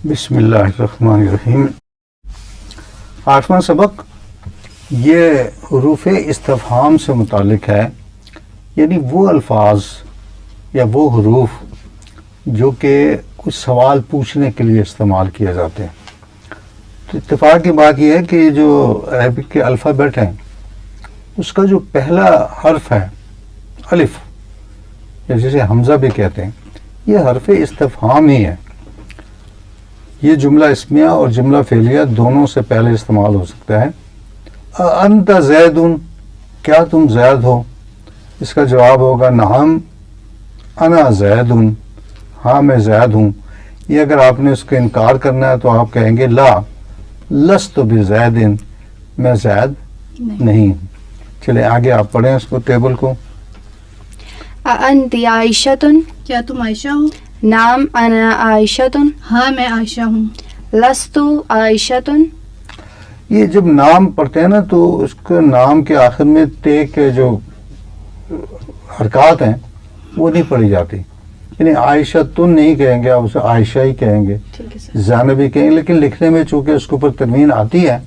بسم اللہ الرحمن الرحیم. آٹھواں سبق یہ حروف استفہام سے متعلق ہے، یعنی وہ الفاظ یا وہ حروف جو کہ کچھ سوال پوچھنے کے لیے استعمال کیے جاتے ہیں. تو اتفاق کی بات یہ ہے کہ جو عربک کے الفابیٹ ہیں اس کا جو پہلا حرف ہے الف، یا جسے حمزہ بھی کہتے ہیں، یہ حرف استفہام ہی ہے. یہ جملہ اسمیہ اور جملہ فعلیہ دونوں سے پہلے استعمال ہو سکتا ہے. انت زید، کیا تم زید ہو؟ اس کا جواب ہوگا نعم انا زید، ہاں میں زید ہوں. یہ اگر آپ نے اس کا انکار کرنا ہے تو آپ کہیں گے لا لست بزید، میں زید نہیں ہوں. چلے آگے آپ پڑھیں اس کو ٹیبل کو. انت عائشۃ، کیا تم عائشہ ہو؟ نعم انا عائشۃ، ہاں میں عائشہ ہوں. لست عائشۃ. یہ جب نام پڑھتے ہیں نا تو اس کے نام کے آخر میں تے کے جو حرکات ہیں وہ نہیں پڑھی جاتی. یعنی عائشہ تن نہیں کہیں گے، آپ اسے عائشہ ہی کہیں گے، ٹھیک ہے سر. زینب ہی کہیں گے. لیکن لکھنے میں چونکہ اس کے اوپر تنوین آتی ہے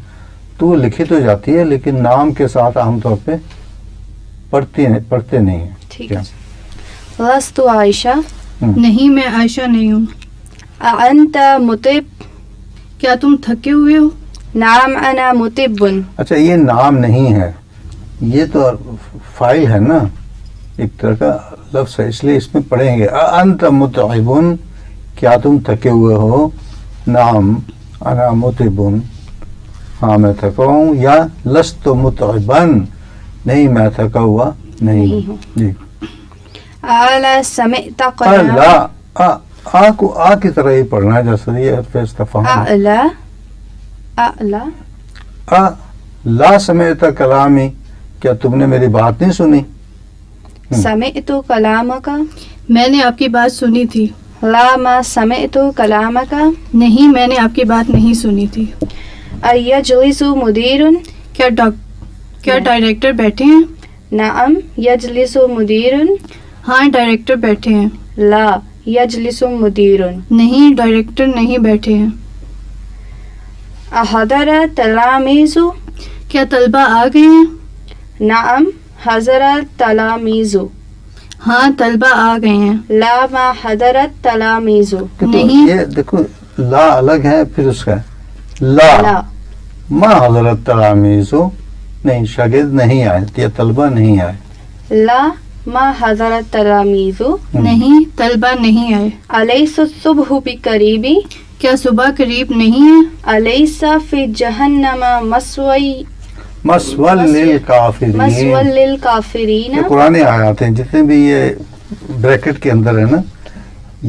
تو وہ لکھی تو جاتی ہے، لیکن نام کے ساتھ عام طور پہ پڑھتے نہیں ہیں. ٹھیک ہے سر. لست عائشہ. نہیں میں عائشہ نہیں ہوں. انت مطب. کیا تم تھکے ہوئے ہو؟ نعم انا مطب. اچھا یہ نام نہیں ہے، یہ تو فائل ہے نا، ایک طرح کا لفظ ہے، اس لیے اس میں پڑھیں گے انت متعب، کیا تم تھکے ہوئے ہو؟ نعم انا متعب، ہاں میں تھکا ہوں. یا لست متعبا، نہیں میں تھکا ہوا نہیں ہوں. جی. اعلی سمعت لا آ کو آ کی طرح ہی پڑھنا ہے جیسے یہ حرف استفہام. اعلی اعلی. لا سمعت کلامی، کیا تم نے میری بات نہیں سنی؟ سمعت کلامک. میں نے آپ کی بات سنی تھی. لا ما سمعت کلامک. نہیں میں نے آپ کی بات نہیں سنی تھی. ایجلس مدیر. کیا ڈائریکٹر بیٹھے ہیں؟ نعم یجلس مدیر. ہاں ڈائریکٹر بیٹھے ہیں. لا یجلس مدیر. نہیں ڈائریکٹر نہیں بیٹھے ہیں. احضر تلاميذ. کیا طلبہ آ گئے ہیں؟ نعم حضر التلاميذ. ہاں طلبہ آ گئے ہیں. لا ما حضر التلاميذ. نہیں. یہ دیکھو لا الگ ہے، پھر اس کا لا ما حضرت تلاميذ، نہیں شاگرد نہیں آئے یا طلبہ نہیں آئے. لا ما حضر التلاميذ. نہیں طلبہ نہیں آئے. أليس الصبح بقريب. کیا صبح قریب نہیں ہے؟ أليس في جهنم مسوى للکافرین. للكافرین. یہ قرآن آیات ہیں، جتنے بھی یہ بریکٹ کے اندر ہے نا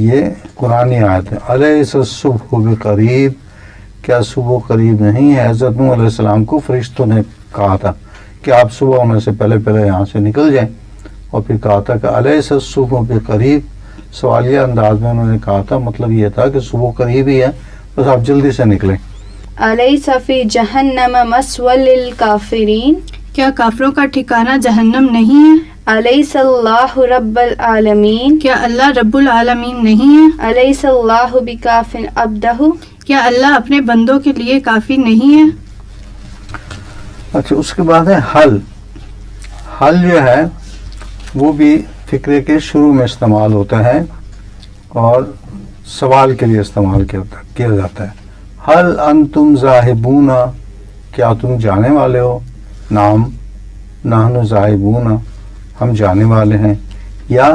یہ قرآن آیات ہیں. الیس الصبح بقریب، کیا صبح قریب نہیں ہے؟ حضرت نوح علیہ السلام کو فرشتوں نے کہا تھا کہ آپ صبح ہونے سے پہلے یہاں سے نکل جائیں، اور پھر کہا تھا کہ الیس الصبح بقریب. سوالیہ انداز میں انہوں نے کہا تھا، مطلب یہ تھا کہ صبح قریب ہی ہے، بس آپ جلدی سے نکلیں. أليس في جهنم مسوى للكافرين. کیا کافروں کا ٹھکانہ جہنم نہیں ہے؟ أليس الله رب العالمين. کیا اللہ رب العالمین نہیں ہے؟ أليس الله بكاف عبده. کیا اللہ اپنے بندوں کے لیے کافی نہیں ہے؟ اچھا اس کے بعد ہے حل. حل جو ہے وہ بھی فقرے کے شروع میں استعمال ہوتا ہے اور سوال کے لیے استعمال کیا جاتا ہے. حل انتم ذاہبون، کیا تم جانے والے ہو؟ نعم نحن ذاہبون، ہم جانے والے ہیں. یا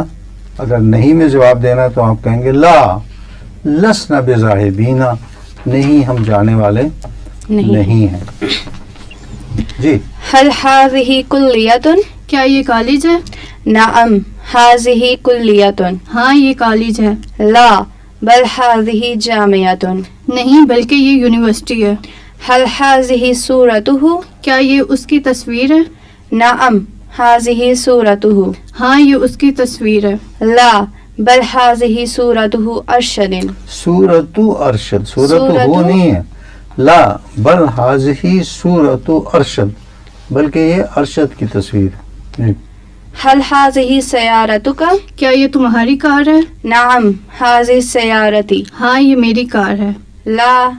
اگر نہیں میں جواب دینا تو آپ کہیں گے لا لسنا بذاہبین، نہیں ہم جانے والے نہیں ہیں. جی. هل هذه كلية. کیا یہ کالج ہے؟ نعم هذه كلية. ہاں یہ کالج ہے. لا بل هذه جامعة. نہیں بلکہ یہ یونیورسٹی ہے. هل هذه صورته. کیا یہ اس کی تصویر ہے؟ نعم هذه صورته. ہاں یہ اس کی تصویر ہے. لا بل هذه صورته ارشد. صورت ارشد، صورت وہ نہیں ہے. لا بل هذه صورت ارشد، بلکہ یہ ارشد کی تصویر ہے. هل هذه سيارتك. کیا یہ تمہاری کار ہے؟ نعم هذه سيارتي. ہاں یہ میری کار ہے. لا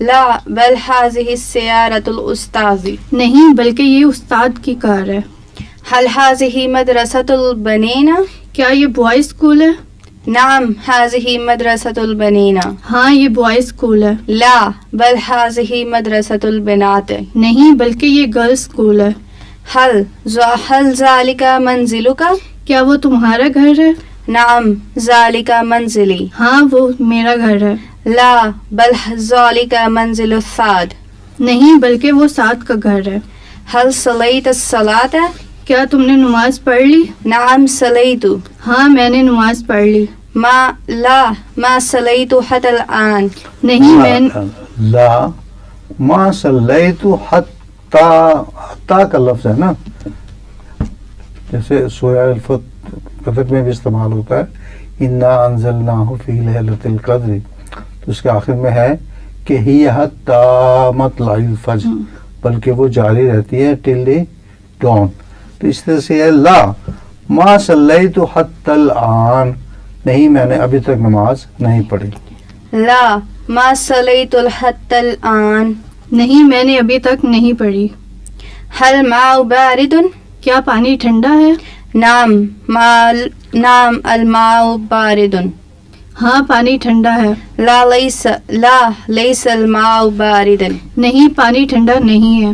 لا بل هذه السيارة الأستاذ نہیں بلکہ یہ استاد کی کار ہے. هل هذه مدرسة البنين کیا یہ بوائز اسکول ہے؟ نعم هذه مدرسة البنين ہاں یہ بوائز اسکول ہے. لا بل هذه مدرسة البنات نہیں بلکہ یہ گرلز اسکول ہے. هل ذلك منزلك کیا وہ تمہارا گھر ہے؟ نعم ذلك منزلي ہاں وہ میرا گھر ہے. لا بل ذلك منزل السعد نہیں بلکہ وہ سعد کا گھر ہے. هل صليت الصلاة کیا تم نے نماز پڑھ لی؟ نعم صليت ہاں میں نے نماز پڑھ لی. ما صليت حتى الآن نہیں میں لا ما صلیت حتی کا لفظ ہے نا، جیسے سورہ الفتح میں بھی استعمال ہوتا ہے انا انزلناہ فی لیلۃ القدر، تو اس کے آخر میں ہے کہ ہی حتی مطلع الفجر، بلکہ وہ جاری رہتی ہے ٹل دی ڈان. تو اس طرح سے ہے لا ما صلیت حتی الآن، نہیں میں نے ابھی تک نماز نہیں پڑھی. لا ما صليت حتى الآن نہیں میں نے ابھی تک نہیں پڑھی. هل الماء بارد کیا پانی ٹھنڈا ہے؟ نعم الماء بارد ہاں پانی ٹھنڈا ہے. لا ليس الماء باردا نہیں پانی ٹھنڈا نہیں ہے.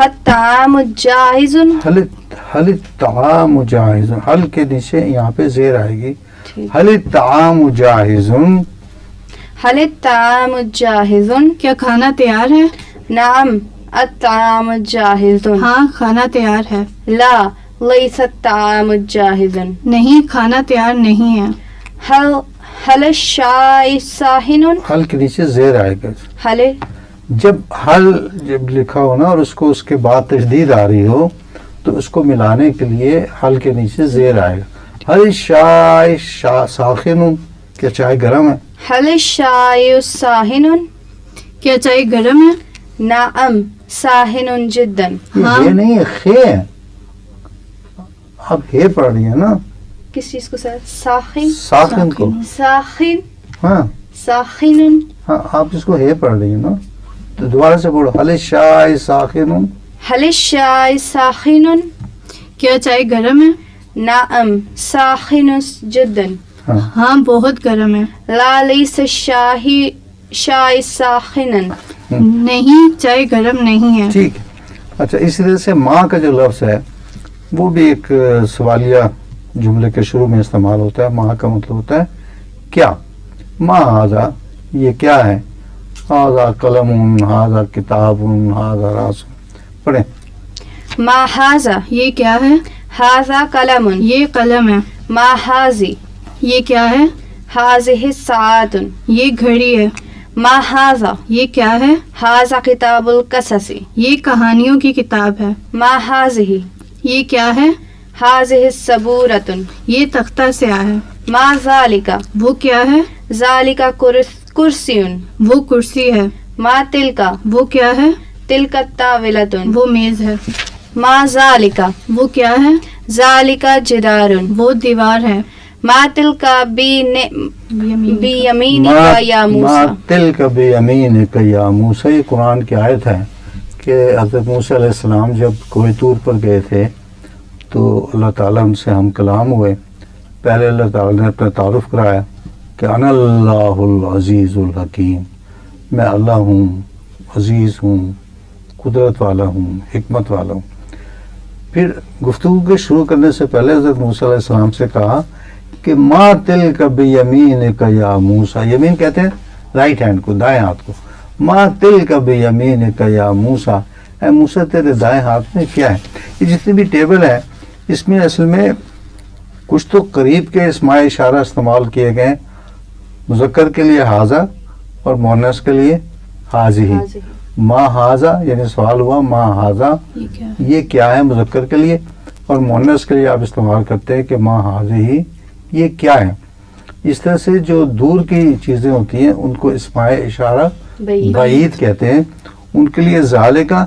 الطعام جاهز حل الطعام جاہز، حل کے نیچے یہاں پہ زیر آئے گی. حل الطعام جاہز، هل الطعام جاهز کیا کھانا تیار ہے؟ نعم الطعام جاهز ہاں کھانا تیار ہے. لا ليس الطعام جاهز نہیں کھانا تیار نہیں ہے. هل الشاي ساخن حل کے نیچے زیر آئے گا. هل جب حل جب لکھا ہو نا اور اس کو اس کے بعد تشدید آ رہی ہو تو اس کو ملانے کے لیے حل کے نیچے زیر آئے گا. حل شائے ساخن، کیا چائے گرم ہے؟ هل الشاي ساخن کیا چائے گرم ہے؟ نعم ساخن جدا یہ نہیں ہے، خے ہے. اب ہے پڑھ رہی ہے نا کس چیز کو سر؟ ساخن ساخن کو. ساخن ہاں ساخن ہاں آپ اس کو ہے پڑھ رہی ہے نا، تو دوبارہ سے پڑھو. حل شائے ساخن، هل الشاي ساخن کیا چائے گرم ہے؟ نعم ساخن جدا ہاں ہاں بہت گرم ہے. لا ليس الشاي ساخنا نہیں چائے گرم نہیں ہے. ٹھیک ہے. اچھا اس طرح سے ماں کا جو لفظ ہے وہ بھی ایک سوالیہ جملے کے شروع میں استعمال ہوتا ہے. ماں کا مطلب ہوتا ہے کیا. ما ہاذا، یہ کیا ہے. ہاذا قلم، ہاذا کتاب، ہاذا راس. پڑھیں. ما هذا یہ کیا ہے؟ هذا قلم یہ قلم ہے. ما هذه یہ کیا ہے؟ هذه الساعة یہ گھڑی ہے. ما هذا یہ کیا ہے؟ هذا كتاب القصص یہ کہانیوں کی کتاب ہے. ما هذه یہ کیا ہے؟ هذه السبورة یہ تختہ سیاہ ہے. ما ذلك وہ کیا ہے؟ ذلك کرسی وہ کرسی ہے. ما تلك وہ کیا ہے؟ تلك الطاولة وہ میز ہے. ما ذلك وہ کیا ہے؟ ذلك جدار وہ دیوار ہے. ما تلك بيمينك يا ما موسى تلک بیمینک یا موسیٰ. یہ قرآن کی آیت ہے کہ حضرت موسیٰ علیہ السلام جب کوہ طور پر گئے تھے تو اللہ تعالیٰ ان سے ہم کلام ہوئے. پہلے اللہ تعالیٰ نے اپنا تعارف کرایا کہ انا اللہ العزیز الحکیم، میں اللہ ہوں، عزیز ہوں، قدرت والا ہوں، حکمت والا ہوں. پھر گفتگو کے شروع کرنے سے پہلے حضرت موسیٰ علیہ السلام سے کہا کہ ما تلک بیمینک یا موسیٰ. یمین کہتے ہیں رائٹ ہینڈ کو، دائیں ہاتھ کو. ما تلک بیمینک یا موسیٰ، اے موسیٰ تیرے دائیں ہاتھ میں کیا ہے. یہ جتنی بھی ٹیبل ہے اس میں اصل میں کچھ تو قریب کے اسماء اشارہ استعمال کیے گئے. مذکر کے لیے حاذا اور مؤنث کے لیے حاذہ. ما حاذا یعنی سوال ہوا ما حاذا یہ کیا ہے؟ یہ کیا ہے مذکر کے لیے، اور مؤنث کے لیے آپ استعمال کرتے ہیں کہ ما حاذہ یہ کیا ہے. اس طرح سے جو دور کی چیزیں ہوتی ہیں ان کو اسماء اشارہ بعید کہتے ہیں. ان کے لیے ذالکا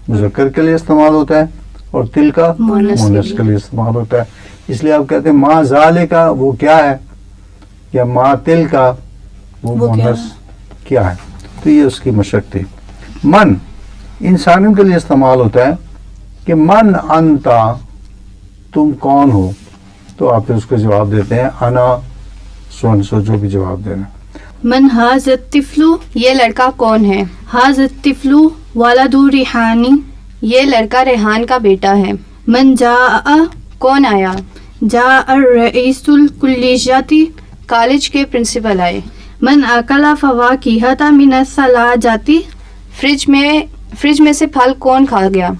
مذکر کے لیے استعمال ہوتا ہے اور تلکا مؤنث کے لیے استعمال ہوتا ہے. اس لیے آپ کہتے ہیں ما ذالکا وہ کیا ہے، یا ما تلکا وہ وہ کیا مونس کیا ہے. تو یہ اس کی مشق تھی. من انسانوں کے لیے استعمال ہوتا ہے کہ من انتا, تم کون ہو, تو آپ پھر اس کو جواب دیتے ہیں انا سو جو بھی جواب دینا. من هذا الطفل یہ لڑکا کون ہے؟ هذا الطفل ولد ریحانی یہ لڑکا ریحان کا بیٹا ہے. من جاء کون آیا؟ جاء الرئیس الکلیۃ کالج کے پرنسپل آئے. من اکل فواکہۃ من الثلاجۃ فریج میں سے پھل کون کھا گیا؟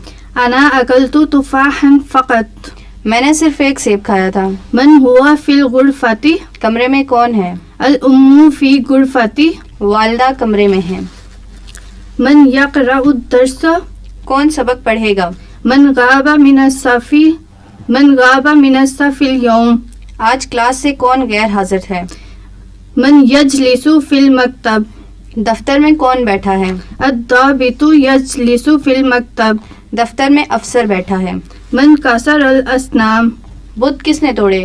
انا اکلت تفاحا فقط میں نے صرف ایک سیب کھایا تھا. من هو فی الغرفۃ کمرے میں کون ہے؟ الام فی غرفۃ والدہ کمرے میں ہے. من یقرأ الدرس کون سبق پڑھے گا؟ من غاب من الصف اليوم آج کلاس سے کون غیر حاضر ہے؟ من یجلس فی المکتب دفتر میں کون بیٹھا ہے؟ الضابط یجلس فی المکتب دفتر میں افسر بیٹھا ہے. من کسر الاسنام بت کس نے توڑے؟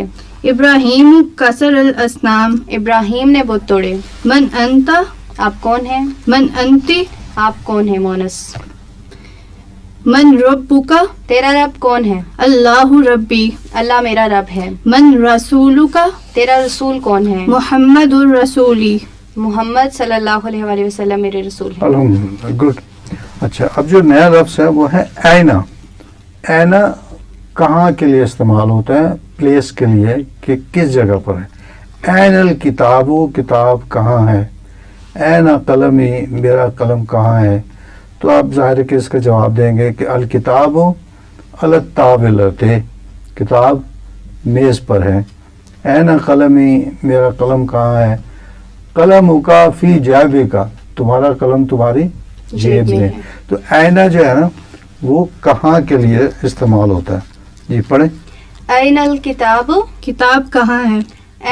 ابراہیم کسر الاسنام ابراہیم نے بت توڑے. من انت آپ کون ہیں؟ من انتی آپ کون ہیں مونس. من ربک تیرا رب کون ہے؟ اللہ ربی اللہ میرا رب ہے. من رسولک تیرا رسول کون ہے؟ محمد الرسولی محمد صلی اللہ علیہ وآلہ وسلم میرے رسول ہیں. الحمدللہ, گڈ. اچھا, اب جو نیا لفظ ہے وہ ہے اینا. اینا کہاں کے لیے استعمال ہوتا ہے؟ پلیس کے لیے, کہ کس جگہ پر ہے. این الکتاب, کتاب کہاں ہے. اینا قلمی, میرا قلم کہاں ہے. تو آپ ظاہر ہے کہ اس کا جواب دیں گے کہ الکتاب علی الطاولۃ, کتاب میز پر ہے. اینا قلمی, میرا قلم کہاں ہے. قلم کا فی جیب کا, تمہارا قلم تمہاری جیب میں. تو اینا جو ہے نا وہ کہاں کے لیے استعمال ہوتا ہے. جی پڑھیں. این الکتاب کتاب کہاں ہے.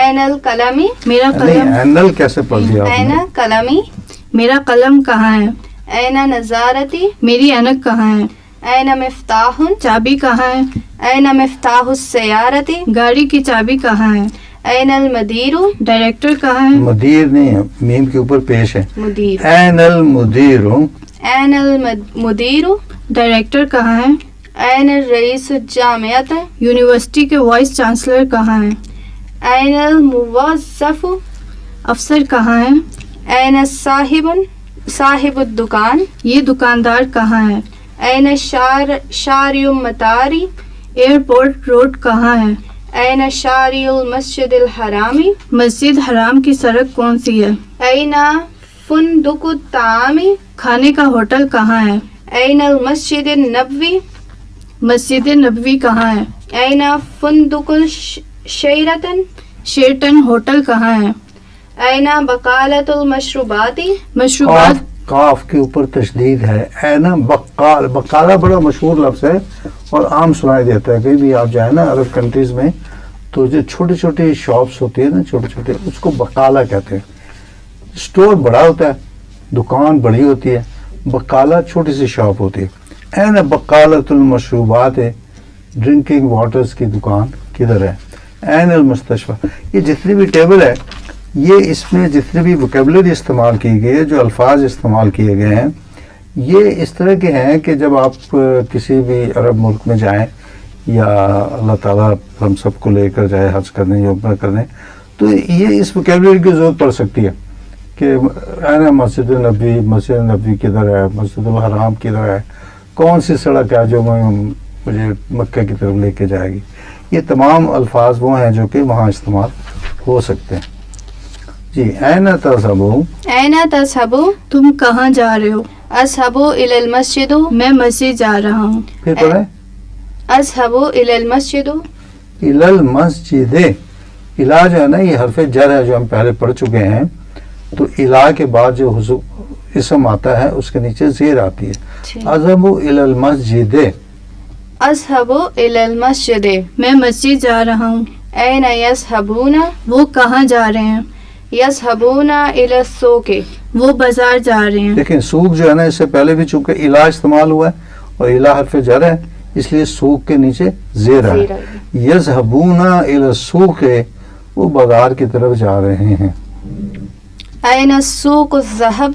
این القلمی میرا نہیں, قلم اینل کیسے پڑھ دیا آپ این نے. قلمی میرا قلم کہاں ہے. این نظارتی میری اینک کہاں ہے. این مفتاح چابی کہاں ہے. این مفتاح السیارتی گاڑی کی چابی کہاں ہے. این المدیر ڈائریکٹر کہاں ہے. مدیر نہیں ہے, میم کے اوپر پیش ہے. مدیر. این المدیر, این المدیر ڈائریکٹر کہاں ہے. این الرئیس الجامعۃ یونیورسٹی کے وائس چانسلر کہاں ہے. این الموظف افسر کہاں ہے. این صاحب الدکان یہ دکاندار کہاں ہے. این شارع مطاری ایئرپورٹ روڈ کہاں ہے. این شارع المسجد الحرامی مسجد حرام کی سڑک کون سی ہے. این فندق الطعام کھانے کا ہوٹل کہاں ہے. این المسجد النبوی مسجد نبوی کہاں ہے. این فندق الشیراتن شیرٹن ہوٹل کہاں ہے. این بقالۃ المشروبات مشروبات کاف کے اوپر تشدید ہے. اینا بقال, بقالہ بڑا مشہور لفظ ہے اور عام سنائی دیتا ہے. کہیں بھی آپ جائیں نا عرب کنٹریز میں تو جو چھوٹی چھوٹی شاپس ہوتی ہیں نا, چھوٹے چھوٹے, اس کو بقالہ کہتے ہیں. اسٹور بڑا ہوتا ہے, دکان بڑی ہوتی ہے, بقالہ چھوٹی سی شاپ ہوتی ہے. این بقالۃ المشروبات ہے, ڈرنکنگ واٹرز کی دکان کدھر ہے. این المستشفى, یہ جتنی بھی ٹیبل ہے, یہ اس میں جتنی بھی ووکیبلری استعمال کی گئی ہے, جو الفاظ استعمال کیے گئے ہیں, یہ اس طرح کے ہیں کہ جب آپ کسی بھی عرب ملک میں جائیں یا اللہ تعالیٰ ہم سب کو لے کر جائے حج کرنے یا عمرہ کرنے, تو یہ اس ووکیبلری کی ضرورت پڑ سکتی ہے کہ مسجد النبی کدھر ہے, مسجد الحرام کدھر ہے, کون سی سڑک ہے جو مجھے مکہ کی طرف لے کے جائے گی. یہ تمام الفاظ وہ ہیں جو کہ وہاں استعمال ہو سکتے ہیں. جی, این تذهبوا, این تذهبوا تم کہاں جا رہے ہو. اذهب الى المسجد میں مسجد جا رہا ہوں. پھر پڑھیں. اذهب الى المسجد الى المسجد, الا جو ہے نا یہ حرف جر ہے جو ہم پہلے پڑھ چکے ہیں. تو الا کے بعد جو اسم آتا ہے اس کے نیچے زیر آتی ہے. اذهب الى المسجد, اذهب الى المسجد میں مسجد جا رہا ہوں. این یذهبون وہ کہاں جا رہے ہیں. یذهبون الى السوق وہ بازار جا رہے ہیں. دیکھیں سوق جو ہے نا اس سے پہلے بھی چونکہ الا استعمال ہوا ہے اور الا حرف جر ہے, اس لیے سوق کے نیچے زیر ہے. یذهبون الى السوق, وہ بازار کی طرف جا رہے ہیں. أين السوق الذهب؟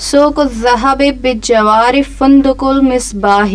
سوق الذهب بالجوار فندق المصباح.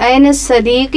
أين الصديق؟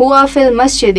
هو في المسجد.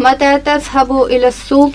متى تذهب إلى السوق؟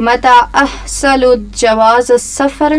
متى أحصل جواز السفر؟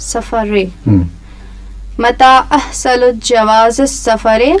سفر. متى أحصل جواز السفر؟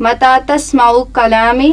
متى تسمع كلامي؟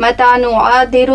متى نغادر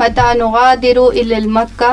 متى نغادر إلى المكة؟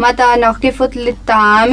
متى نقف للطعام؟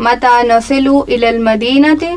متى نصل إلى المدينة؟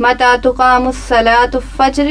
متى تقام الصلاة الفجر؟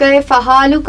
كيف حالك؟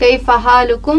كيف حالكم؟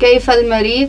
كيف المريض؟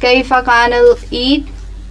كيف كان العيد؟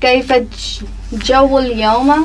كيف جو اليوم؟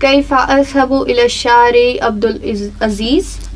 كيف أذهب إلى الشارع عبد العزيز؟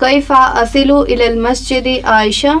كيف أصل إلى المسجد عائشة؟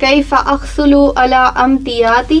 كيف أحصل على أمتياتي؟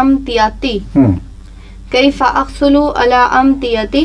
أمتياتي. كيف أحصل على أمتياتي؟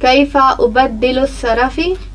كيف أبدل الصرف؟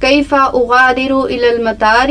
كيف أغادر إلى المطار؟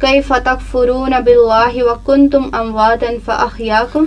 كيف تكفرون بالله وكنتم أمواتا فأحياكم؟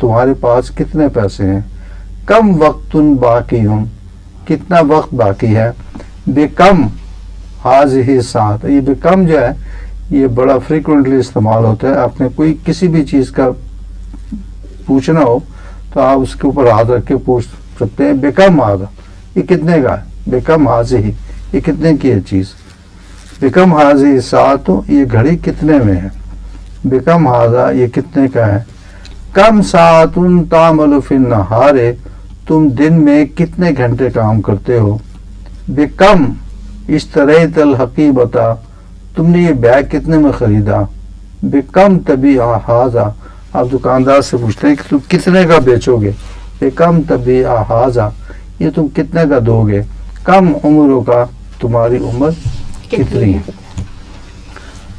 تمہارے پاس کتنے پیسے ہیں. کم وقت باقی ہوں, کتنا وقت باقی ہے. بکم حاضی ساتھ, یہ بکم جو ہے یہ بڑا فریکوینٹلی استعمال ہوتا ہے. آپ نے کوئی کسی بھی چیز کا پوچھنا ہو تو آپ اس کے اوپر ہاتھ رکھ کے پوچھ سکتے ہیں بکم آدھا, یہ کتنے کا ہے. بکم حاضی, یہ کتنے کی ہے چیز. بکم حاضی ساتھ, یہ گھڑی کتنے میں ہے. بکم حاضا, یہ کتنے کا ہے. کم ساعت تعمل فی النہار, تم دن میں کتنے گھنٹے کام کرتے ہو. بکم اشتریت الحقیبتا, تم نے یہ بیگ کتنے میں خریدا. بکم تبیع حاضا, آپ دکاندار سے پوچھتے ہیں کہ تم کتنے کا بیچو گے. بکم تبیع حاضا, یہ تم کتنے کا دو گے. کم عمروں کا, تمہاری عمر کتنی ہے.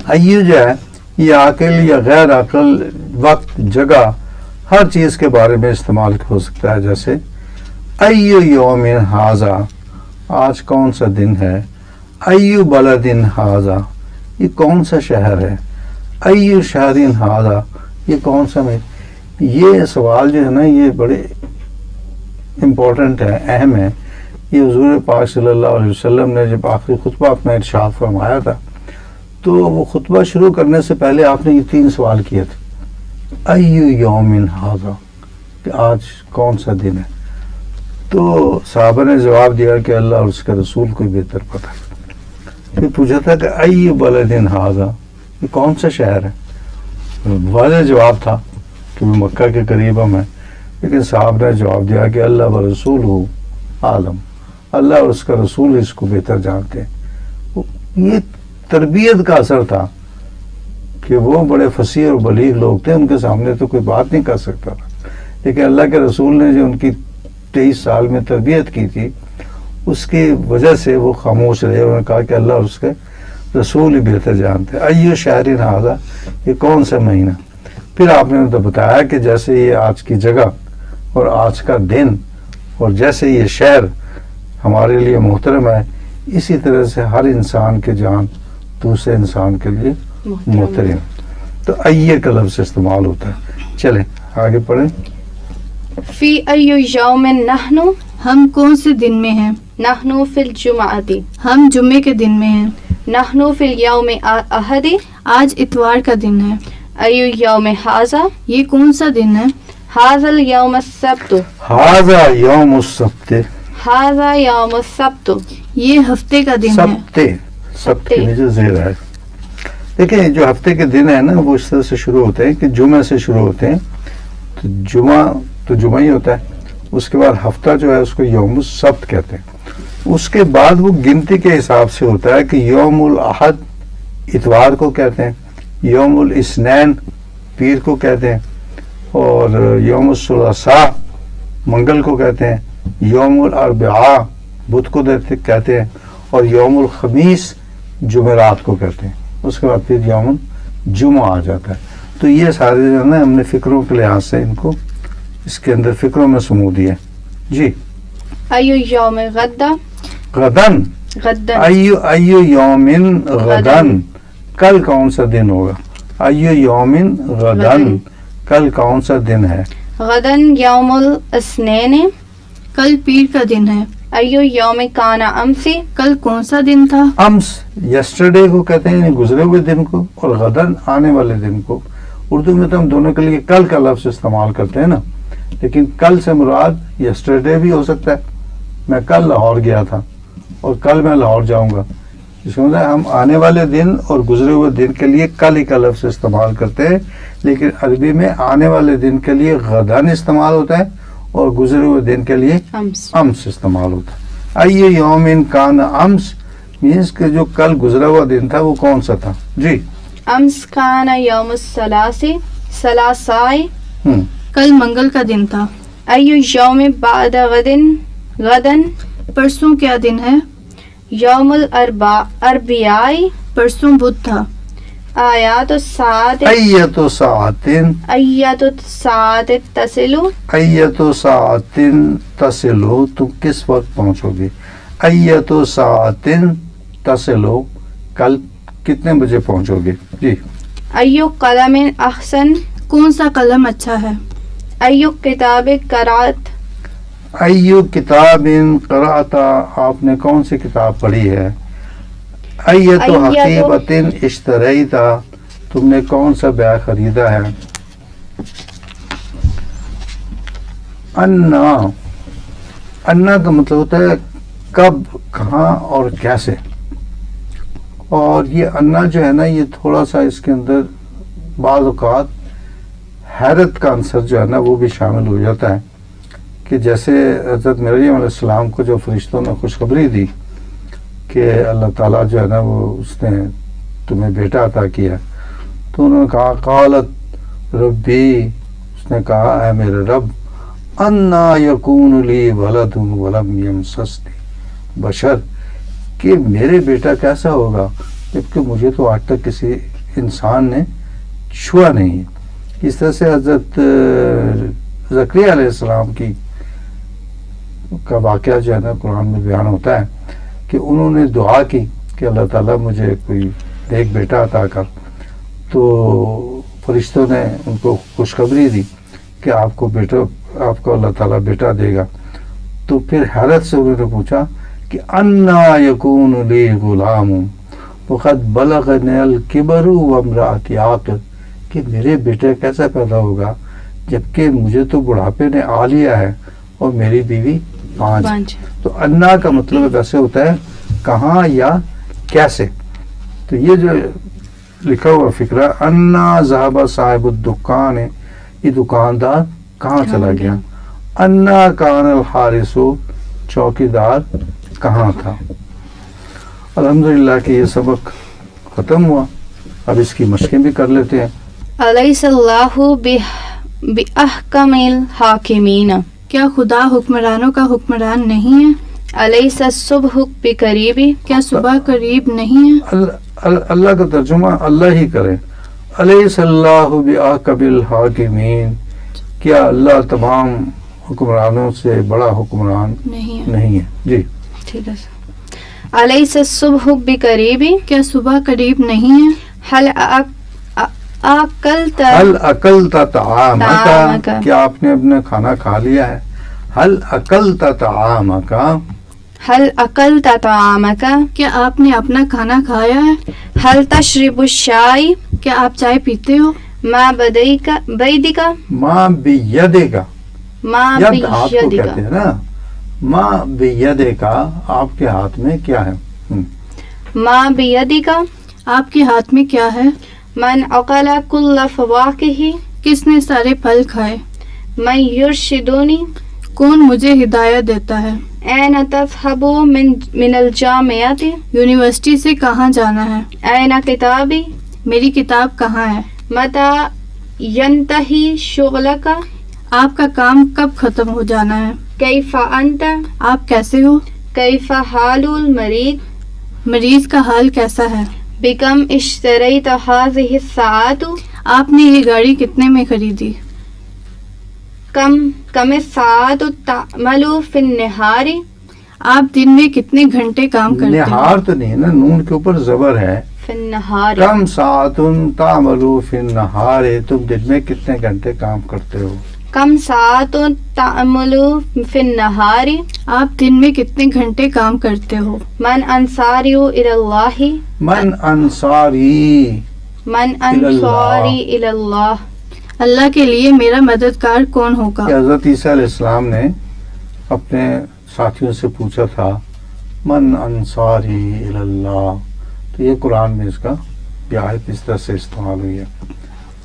ایو جو ہے یہ عاقل یا غیر عاقل, وقت, جگہ, ہر چیز کے بارے میں استعمال ہو سکتا ہے. جیسے ایو یوم ھذا, آج کون سا دن ہے. ایو بلد ھذا, یہ کون سا شہر ہے. ایو شہر ھذا, یہ کون سا میں. یہ سوال جو ہے نا یہ بڑے امپورٹنٹ ہے, اہم ہے. یہ حضور پاک صلی اللہ علیہ وسلم نے جب آخری خطبہ اپنا ارشاد فرمایا تھا تو وہ خطبہ شروع کرنے سے پہلے آپ نے یہ 3 سوال کیے تھے. ایو یوم ھذا, کہ آج کون سا دن ہے. تو صحابہ نے جواب دیا کہ اللہ اور اس کا رسول کو بہتر پتہ ہے. پھر پوچھا تھا کہ ایو بلد ھذا, یہ کون سا شہر ہے. واضح جواب تھا کہ وہ مکہ کے قریب ہم ہیں, لیکن صاحب نے جواب دیا کہ اللہ و رسول ہو عالم, اللہ اور اس کا رسول اس کو بہتر جانتے ہیں. یہ تربیت کا اثر تھا کہ وہ بڑے فصیح اور بلیغ لوگ تھے, ان کے سامنے تو کوئی بات نہیں کر سکتا تھا, لیکن اللہ کے رسول نے جو ان کی 23 سال میں تربیت کی تھی اس کی وجہ سے وہ خاموش رہے. انہوں نے کہا کہ اللہ اور اس کے رسول ہی بہتر جانتے ہیں. ایو شہر ھذا, یہ کون سا مہینہ. پھر آپ نے تو بتایا کہ جیسے یہ آج کی جگہ اور آج کا دن اور جیسے یہ شہر ہمارے لیے محترم ہے, اسی طرح سے ہر انسان کی جان دوسرے انسان کے لیے محترم. تو ایہ کا لفظ استعمال ہوتا ہے. چلیں آگے پڑھیں. فی ایو یوم نحن, ہم کون سے دن میں ہیں. نحن فی الجمعۃ, ہم جمعے کے دن میں ہیں. نحن فی الیوم احد, آج اتوار کا دن ہے. ایو یوم ھذا, یہ کون سا دن ہے. ھذا الیوم السبت, ھذا یوم السبت, ھذا یوم السبت, یہ ہفتے کا دن ہے. سبتے, سب کے نیچے زیر ہے. دیکھیں جو ہفتے کے دن ہیں نا وہ اس طرح سے شروع ہوتے ہیں کہ جمعہ سے شروع ہوتے ہیں. تو جمعہ تو جمعہ ہی ہوتا ہے, اس کے بعد ہفتہ جو ہے اس کو یوم السبت کہتے ہیں. اس کے بعد وہ گنتی کے حساب سے ہوتا ہے کہ یوم الاحد اتوار کو کہتے ہیں, یوم الاثنین پیر کو کہتے ہیں, اور یوم الثلاثاء منگل کو کہتے ہیں, یوم الاربعاء بدھ کو کہتے ہیں, اور یوم الخمیس جمعرات کو کہتے ہیں. اس کے بعد پھر یوم جمعہ آ جاتا ہے. تو یہ سارے جو ہے نا ہم نے فکروں کے لحاظ سے ان کو اس کے اندر فکروں میں سمو دیا. جی. ایو یوم غدا, غدن, غدن, ایو یومن غدن, کل کون سا دن ہوگا. ایو یومن غدن, کل کون سا دن ہے. غدن یوم الاثنین, کل پیر کا دن ہے. ایو یوم کان امسی, کل کون سا دن تھا. امس یسٹرڈے کو کہتے ہیں یعنی گزرے ہوئے دن کو, اور غدن آنے والے دن کو. اردو میں تو ہم دونوں کے لیے کل کا لفظ استعمال کرتے ہیں نا, لیکن کل سے مراد یسٹرڈے بھی ہو سکتا ہے. میں کل لاہور گیا تھا اور کل میں لاہور جاؤں گا. اس میں ہم آنے والے دن اور گزرے ہوئے دن کے لیے کل ہی کا لفظ استعمال کرتے ہیں, لیکن عربی میں آنے والے دن کے لیے غدن استعمال ہوتا ہے اور گزرے ہوئے دن کے لیے امس استعمال ہوتا ہے. ایہ یوم کان امس مینس کہ جو کل گزرا ہوا دن تھا وہ کون سا تھا. جی. امس کان یوم الثلاثی, ثلاثائی, کل منگل کا دن تھا. ایو یوم بعد غدن, غدن, پرسوں کیا دن ہے. یوم الاربعائی, پرسوں بدھ تھا. آیات الساعت, ایت ساعتن, ایت الساعت تصلو, ایت ساعتن تصلو, تم کس وقت پہنچو گے. ایت ساعتن تصلو, کل کتنے بجے پہنچو گے. جی. ایو قلم احسن, کون سا قلم اچھا ہے. أي كتاب قرأت ایو کتاب قرأتا، آپ نے کون سی کتاب پڑھی ہے؟ ایتو حقیبت اشتریتا، تم نے کون سا بیع خریدا ہے؟ انا، انا کا مطلب ہوتا ہے کب، کہاں اور کیسے. اور یہ انا جو ہے نا، یہ تھوڑا سا اس کے اندر بعض اوقات حیرت کا عنصر جو ہے نا وہ بھی شامل ہو جاتا ہے، کہ جیسے حضرت مریم علیہ السلام کو جو فرشتوں نے خوشخبری دی کہ اللہ تعالیٰ جو ہے نا وہ اس نے تمہیں بیٹا عطا کیا، تو انہوں نے کہا قالت ربی، اس نے کہا اے میرے رب، انا یکون لی ولد ولم یمسسنی بشر، کہ میرے بیٹا کیسا ہوگا جبکہ مجھے تو آج تک کسی انسان نے چھوا نہیں. اس طرح سے حضرت زکریا علیہ السلام کا واقعہ جو ہے نا قرآن میں بیان ہوتا ہے کہ انہوں نے دعا کی کہ اللہ تعالیٰ مجھے کوئی ایک بیٹا عطا کر، تو فرشتوں نے ان کو خوشخبری دی کہ آپ کو اللہ تعالیٰ بیٹا دے گا. تو پھر حیرت سے انہوں نے پوچھا کہ انا یکون لی غلام وقد بلغنی الکبر وامرأتی عاقر، کہ میرے بیٹے کیسا پیدا ہوگا جبکہ مجھے تو بڑھاپے نے آ لیا ہے اور میری بیوی پانچ. تو انا کا مطلب ویسے ہوتا ہے کہاں یا کیسے. تو یہ جو لکھا ہوا فکرہ انا ذهب صاحب الدکان، یہ دکاندار کہاں چلا گیا. انا کان الحارس، چوکیدار کہاں تھا. الحمدللہ کہ یہ سبق ختم ہوا، اب اس کی مشقیں بھی کر لیتے ہیں. أليس الله بأحكم الحاكمين کیا خدا حکمرانوں کا حکمران نہیں ہے؟ أليس الصبح بقريب کیا صبح قریب نہیں ہے؟ اللہ کا ترجمہ اللہ ہی کرے. الیس اللہ بأحکم الحاکمین، کیا اللہ تمام حکمرانوں سے بڑا حکمران نہیں ہے. جی ٹھیک ہے. أليس الصبح بقريب کیا صبح قریب نہیں ہے؟ هل أكلت هل اکلت طعامک، کیا آپ نے اپنا کھانا کھا لیا ہے. هل اکلت طعامک، هل أكلت طعامك کیا آپ نے اپنا کھانا کھایا ہے؟ هل تشرب الشاي کیا آپ چائے پیتے ہو؟ ما بيدك ما بیدک، ما ید ہاتھ کو کہتے بيدك ہیں نا. ما بیدک، آپ کے ہاتھ میں کیا ہے. ما بيدك آپ کے ہاتھ میں کیا ہے؟ من أكل كل فواكه کس نے سارے پھل کھائے؟ من يرشدني کون مجھے ہدایت دیتا ہے؟ أين تذهب من الجامعة یونیورسٹی سے کہاں جانا ہے؟ أين كتابي میری کتاب کہاں ہے؟ متى ينتهي شغلك آپ کا کام کب ختم ہو جانا ہے؟ كيف أنت آپ کیسے ہو؟ كيف حال المريض مریض کا حال کیسا ہے؟ بكم اشتريت هذه الساعات آپ نے یہ گاڑی کتنے میں خریدی؟ كم الساعات تعمل في النهار آپ دن میں کتنے گھنٹے کام کرتے نہار ہیں؟ تو نہیں ہے نا، نون کے اوپر زبر ہے. في النهار کم ساعت تعمل فی النہار، تم دن میں کتنے گھنٹے کام کرتے ہو. كم ساعات تعمل في النهار آپ دن میں کتنے گھنٹے کام کرتے ہو؟ من انصاری الى الله من انصاری، من انصاری الى الله اللہ کے لیے میرا مددگار کون ہوگا؟ کہ حضرت عیسیٰ علیہ السلام نے اپنے ساتھیوں سے پوچھا تھا من انصاری الی اللہ، تو یہ قرآن میں اس کا یہ آیت اس طرح سے استعمال ہوئی ہے.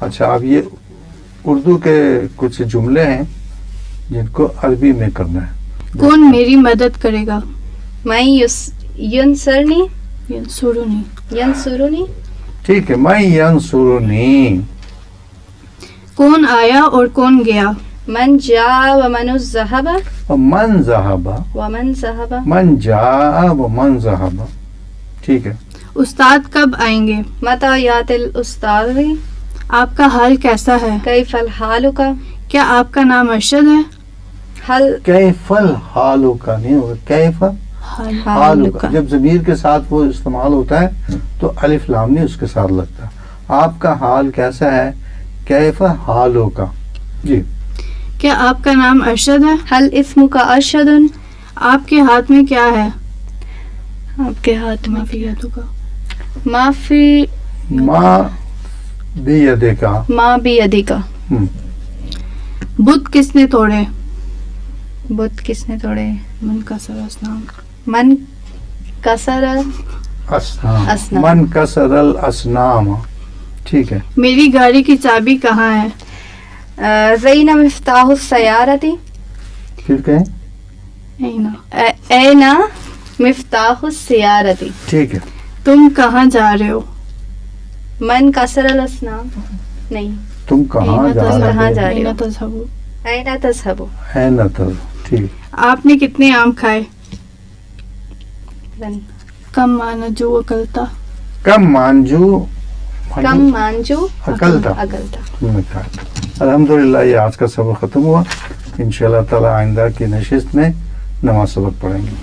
اچھا، اب یہ اردو کے کچھ جملے ہیں جن کو عربی میں کرنا ہے. کون میری مدد کرے گا؟ من ینصرنی ینصرنی ٹھیک ہے. من ینصرنی، کون آیا اور کون گیا؟ من جاء ومن الذهب ومن ذهب، ومن ذهب من جاء ومن ذهب. ٹھیک ہے. استاد کب آئیں گے؟ متى یأتی الاستاذ آپ کا حال کیسا ہے؟ کیف الحالک کیا آپ کا نام ارشد ہے؟ حل کیف الحال کا نہیں ہوگا، کیف حال کا. جب ضمیر کے ساتھ وہ استعمال ہوتا ہے تو الف لام نہیں اس کے ساتھ لگتا. آپ کا حال کیسا ہے؟ کیف حالو کا. جی. کیا آپ کا نام ارشد ہے؟ هل اسمك أرشد؟ آپ کے ہاتھ میں کیا ہے؟ آپ کے ہاتھ میں معافی ہاتھوں کا ما فی ما بیدکا. ما بیدک. بت کس نے توڑے؟ بت کس نے توڑے؟ من کا سراسنام. من کسر. اسنام. اسنام. من کسر الاسنام. ٹھیک ہے. میری گاڑی کی چابی کہاں ہے؟ زین مفتاح السیارتی. پھر کہیں. این مفتاح السیارتی. ٹھیک ہے. تم کہاں جا رہے ہو؟ من کسر الاسنام. نہیں. تم کہاں اینا جا کہاں رہے جا ہو؟ رہے ہو؟ اینا تذهبوا. این تذهب. این تذهب. ٹھیک. آپ نے کتنے آم کھائے؟ رن. کم مانا جو اکلتا. کم مانجو. کم مانجو اکلتا. اکلتا. تم نے کہا. الحمدللہ یہ آج کا سبق ختم ہوا. انشاءاللہ تعالی آئندہ کی نشست میں نواں سبق پڑھیں گے.